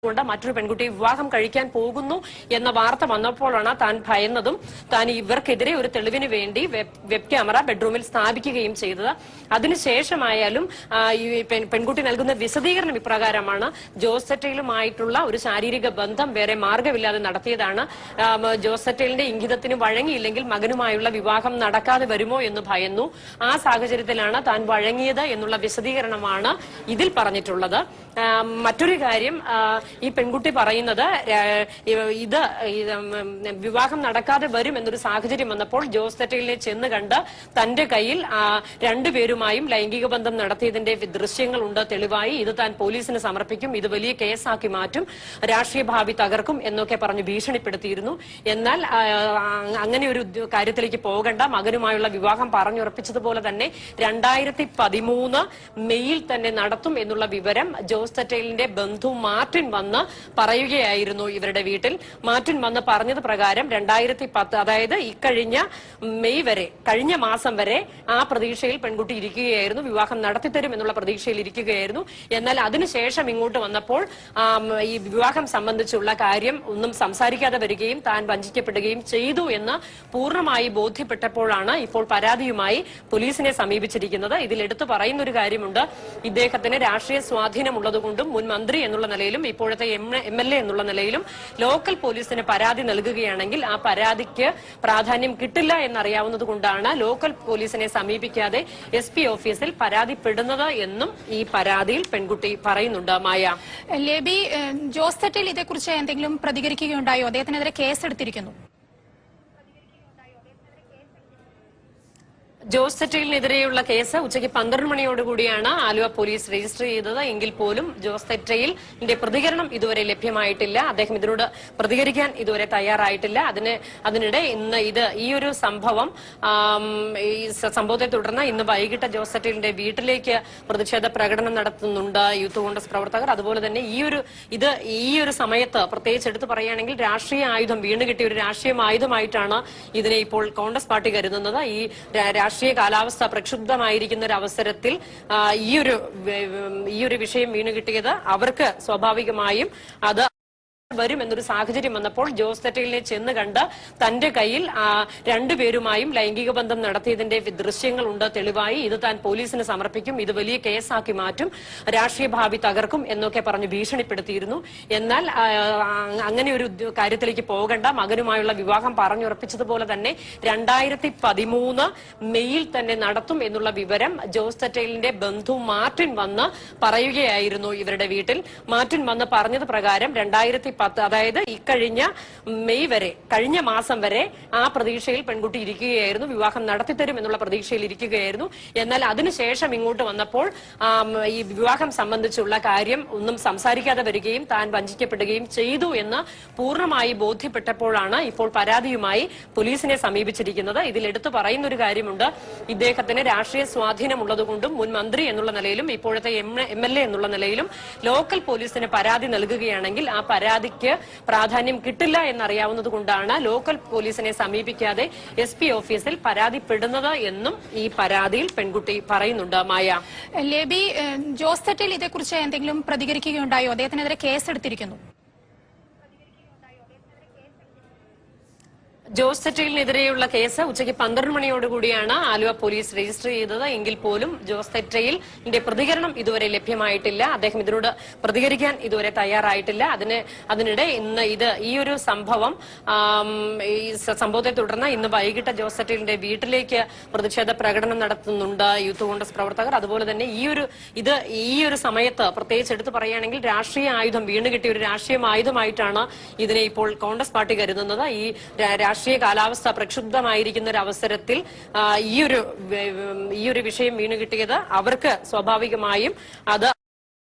കൊണ്ട് മറ്റൊരു പെൺകുട്ടിയെ വിവാഹം കഴിക്കാൻ പോകുന്നു എന്ന വാർത്ത വന്നപ്പോഴാണ് താൻ ഭയന്നതും താൻ ഇവർക്കെതിരെ ഒരു തെളിവിന് വേണ്ടി വെബ് ക്യാമറ ബെഡ്റൂമിൽ സ്ഥാപിക്കുകയും ചെയ്തത്. അതിനുശേഷമായാലും ഈ പെൺകുട്ടി നൽകുന്ന വിശദീകരണം ഇപ്രകാരമാണ്: ജോസറ്റയിലുമായിട്ടുള്ള ഒരു ശാരീരിക ബന്ധം വേറെ മാർഗമില്ലാതെ നടത്തിയതാണ്. ജോസറ്റലിന്റെ ഇംഗിതത്തിന് വഴങ്ങിയില്ലെങ്കിൽ മകനുമായുള്ള വിവാഹം നടക്കാതെ വരുമോ എന്ന് ഭയന്നു. ആ സാഹചര്യത്തിലാണ് താൻ വഴങ്ങിയത് എന്നുള്ള വിശദീകരണമാണ് ഇതിൽ പറഞ്ഞിട്ടുള്ളത്. മറ്റൊരു കാര്യം, ഈ പെൺകുട്ടി പറയുന്നത് ഇത് വിവാഹം നടക്കാതെ വരും എന്നൊരു സാഹചര്യം വന്നപ്പോൾ ജോസറ്റലിനെ ചെന്ന് കണ്ട് തന്റെ കയ്യിൽ രണ്ടുപേരുമായും ലൈംഗിക ബന്ധം നടത്തിയതിന്റെ ദൃശ്യങ്ങളുണ്ട് തെളിവായി. ഇത് താൻ പോലീസിന് സമർപ്പിക്കും, ഇത് വലിയ കേസാക്കി മാറ്റും, രാഷ്ട്രീയ ഭാവി തകർക്കും എന്നൊക്കെ പറഞ്ഞ് ഭീഷണിപ്പെടുത്തിയിരുന്നു. എന്നാൽ അങ്ങനെ ഒരു കാര്യത്തിലേക്ക് പോകണ്ട, മകനുമായുള്ള വിവാഹം പറഞ്ഞുറപ്പിച്ചതുപോലെ തന്നെ 2013 മെയ്യിൽ തന്നെ നടത്തും എന്നുള്ള വിവരം ജോസറ്റലിന്റെ ബന്ധു മാർട്ടിൻ വന്ന് പറയുകയായിരുന്നു ഇവരുടെ വീട്ടിൽ. മാർട്ടിൻ വന്ന് പറഞ്ഞത് പ്രകാരം 2010, അതായത് ഇക്കഴിഞ്ഞ മെയ് വരെ, കഴിഞ്ഞ മാസം വരെ ആ പ്രതീക്ഷയിൽ പെൺകുട്ടി ഇരിക്കുകയായിരുന്നു, വിവാഹം നടത്തിത്തരും എന്നുള്ള പ്രതീക്ഷയിൽ ഇരിക്കുകയായിരുന്നു. എന്നാൽ അതിനുശേഷം ഇങ്ങോട്ട് വന്നപ്പോൾ ഈ വിവാഹം സംബന്ധിച്ചുള്ള കാര്യം ഒന്നും സംസാരിക്കാതെ വരികയും താൻ വഞ്ചിക്കപ്പെടുകയും ചെയ്തു എന്ന് പൂർണ്ണമായി ബോധ്യപ്പെട്ടപ്പോഴാണ് ഇപ്പോൾ പരാതിയുമായി പോലീസിനെ സമീപിച്ചിരിക്കുന്നത്. ഇതിൽ എടുത്തു പറയുന്ന ഒരു കാര്യമുണ്ട്: ഇദ്ദേഹത്തിന് രാഷ്ട്രീയ സ്വാധീനമുള്ളതുകൊണ്ടും മുൻ മന്ത്രി എന്നുള്ള നിലയിലും ഇപ്പോഴത്തെ MLA എന്നുള്ള നിലയിലും ലോക്കൽ പോലീസിന് പരാതി നൽകുകയാണെങ്കിൽ ആ പരാതിക്ക് പ്രാധാന്യം കിട്ടില്ല എന്നറിയാവുന്നത് കൊണ്ടാണ് ലോക്കൽ പോലീസിനെ സമീപിക്കാതെ SP ഓഫീസിൽ പരാതിപ്പെടുന്നത് എന്നും ഈ പരാതിയിൽ പെൺകുട്ടി പറയുന്നുണ്ട്. മായ, ലേബി, ജോസറ്റൽ ഇതേക്കുറിച്ച് എന്തെങ്കിലും പ്രതികരിക്കുകയുണ്ടായോ? അദ്ദേഹത്തിനെതിരെ കേസെടുത്തിരിക്കുന്നു. ജോസറ്റലിനെതിരെയുള്ള കേസ് ഉച്ചയ്ക്ക് 12 മണിയോടുകൂടിയാണ് ആലുവ പോലീസ് രജിസ്റ്റർ ചെയ്തത്. എങ്കിൽ പോലും ജോസറ്റലിന്റെ പ്രതികരണം ഇതുവരെ ലഭ്യമായിട്ടില്ല. അദ്ദേഹം ഇതിനോട് പ്രതികരിക്കാൻ ഇതുവരെ തയ്യാറായിട്ടില്ല. അതിനിടെ ഇന്ന് ഈ ഒരു സംഭവത്തെ തുടർന്ന് ഇന്ന് വൈകിട്ട് ജോസറ്റലിന്റെ വീട്ടിലേക്ക് പ്രതിഷേധ പ്രകടനം നടത്തുന്നുണ്ട് യൂത്ത് കോൺഗ്രസ് പ്രവർത്തകർ. അതുപോലെ തന്നെ ഈ ഒരു സമയത്ത് പ്രത്യേകിച്ച് എടുത്തു പറയുകയാണെങ്കിൽ രാഷ്ട്രീയ ആയുധം വീണ്ടുകിട്ടിയ ഒരു രാഷ്ട്രീയ ആയുധമായിട്ടാണ് ഇതിനെ ഇപ്പോൾ കോൺഗ്രസ് പാർട്ടി കരുതുന്നത്. ഈ രാഷ്ട്രീയ കാലാവസ്ഥ പ്രക്ഷുബ്ധമായിരിക്കുന്ന ഒരു അവസരത്തിൽ ഈ ഒരു വിഷയം വീണുകിട്ടിയത് അവർക്ക് സ്വാഭാവികമായും അത് വരും എന്നൊരു സാഹചര്യം വന്നപ്പോൾ ജോസറ്റലിനെ ചെന്ന് കണ്ട് തന്റെ കയ്യിൽ രണ്ടുപേരുമായും ലൈംഗിക ബന്ധം നടത്തിയതിന്റെ ദൃശ്യങ്ങളുണ്ട് തെളിവായി. ഇത് താൻ പോലീസിന് സമർപ്പിക്കും, ഇത് വലിയ കേസാക്കി മാറ്റും, രാഷ്ട്രീയ ഭാവി തകർക്കും എന്നൊക്കെ പറഞ്ഞ് ഭീഷണിപ്പെടുത്തിയിരുന്നു. എന്നാൽ അങ്ങനെ ഒരു കാര്യത്തിലേക്ക് പോകണ്ട, മകനുമായുള്ള വിവാഹം പറഞ്ഞുറപ്പിച്ചതുപോലെ തന്നെ 2013 മെയ്യിൽ തന്നെ നടത്തും എന്നുള്ള വിവരം ജോസറ്റലിന്റെ ബന്ധു മാർട്ടിൻ വന്ന് പറയുകയായിരുന്നു ഇവരുടെ വീട്ടിൽ. മാർട്ടിൻ വന്ന് പറഞ്ഞത് പ്രകാരം 2010, അതായത് ഇക്കഴിഞ്ഞ മെയ് വരെ, കഴിഞ്ഞ മാസം വരെ ആ പ്രതീക്ഷയിൽ പെൺകുട്ടി ഇരിക്കുകയായിരുന്നു, വിവാഹം നടത്തിത്തരും എന്നുള്ള പ്രതീക്ഷയിൽ ഇരിക്കുകയായിരുന്നു. എന്നാൽ അതിനുശേഷം ഇങ്ങോട്ട് വന്നപ്പോൾ ഈ വിവാഹം സംബന്ധിച്ചുള്ള കാര്യം ഒന്നും സംസാരിക്കാതെ വരികയും താൻ വഞ്ചിക്കപ്പെടുകയും ചെയ്തു എന്ന് പൂർണ്ണമായി ബോധ്യപ്പെട്ടപ്പോഴാണ് ഇപ്പോൾ പരാതിയുമായി പോലീസിനെ സമീപിച്ചിരിക്കുന്നത്. ഇതിൽ എടുത്തു പറയുന്ന ഒരു കാര്യമുണ്ട്: ഇദ്ദേഹത്തിന് രാഷ്ട്രീയ സ്വാധീനമുള്ളതുകൊണ്ടും മുൻ മന്ത്രി എന്നുള്ള നിലയിലും ഇപ്പോഴത്തെ MLA എന്നുള്ള നിലയിലും ലോക്കൽ പോലീസിന് പരാതി നൽകുകയാണെങ്കിൽ ആ പരാതിക്ക് പ്രാധാന്യം കിട്ടില്ല എന്നറിയാവുന്നത് കൊണ്ടാണ് ലോക്കൽ പോലീസിനെ സമീപിക്കാതെ SP ഓഫീസിൽ പരാതിപ്പെടുന്നത് എന്നും ഈ പരാതിയിൽ പെൺകുട്ടി പറയുന്നുണ്ട്. മായ, ലേബി, ജോസറ്റൽ ഇതേക്കുറിച്ച് എന്തെങ്കിലും പ്രതികരിക്കുകയുണ്ടായോ? അദ്ദേഹത്തിനെതിരെ കേസെടുത്തിരിക്കുന്നു. ജോസറ്റലിനെതിരെയുള്ള കേസ് ഉച്ചയ്ക്ക് 12 മണിയോടുകൂടിയാണ് ആലുവ പോലീസ് രജിസ്റ്റർ ചെയ്തത്. എങ്കിൽ പോലും ജോസറ്റലിന്റെ പ്രതികരണം ഇതുവരെ ലഭ്യമായിട്ടില്ല. അദ്ദേഹം ഇതിനോട് പ്രതികരിക്കാൻ ഇതുവരെ തയ്യാറായിട്ടില്ല. അതിനിടെ ഇന്ന് ഈ ഒരു സംഭവത്തെ തുടർന്ന് ഇന്ന് വൈകിട്ട് ജോസറ്റലിന്റെ വീട്ടിലേക്ക് പ്രതിഷേധ പ്രകടനം നടത്തുന്നുണ്ട് യൂത്ത് കോൺഗ്രസ് പ്രവർത്തകർ. അതുപോലെ തന്നെ ഈ ഒരു സമയത്ത് പ്രത്യേകിച്ച് എടുത്തു പറയുകയാണെങ്കിൽ രാഷ്ട്രീയ ആയുധം വീണ്ടുകിട്ടിയ ഒരു രാഷ്ട്രീയ ആയുധമായിട്ടാണ് ഇതിനെ ഇപ്പോൾ കോൺഗ്രസ് പാർട്ടി കരുതുന്നത്. ഈ രാഷ്ട്രീയ കാലാവസ്ഥ പ്രക്ഷുബ്ധമായിരിക്കുന്ന ഒരു അവസരത്തിൽ ഈ ഒരു വിഷയം വീണുകിട്ടിയത് അവർക്ക് സ്വാഭാവികമായും അത്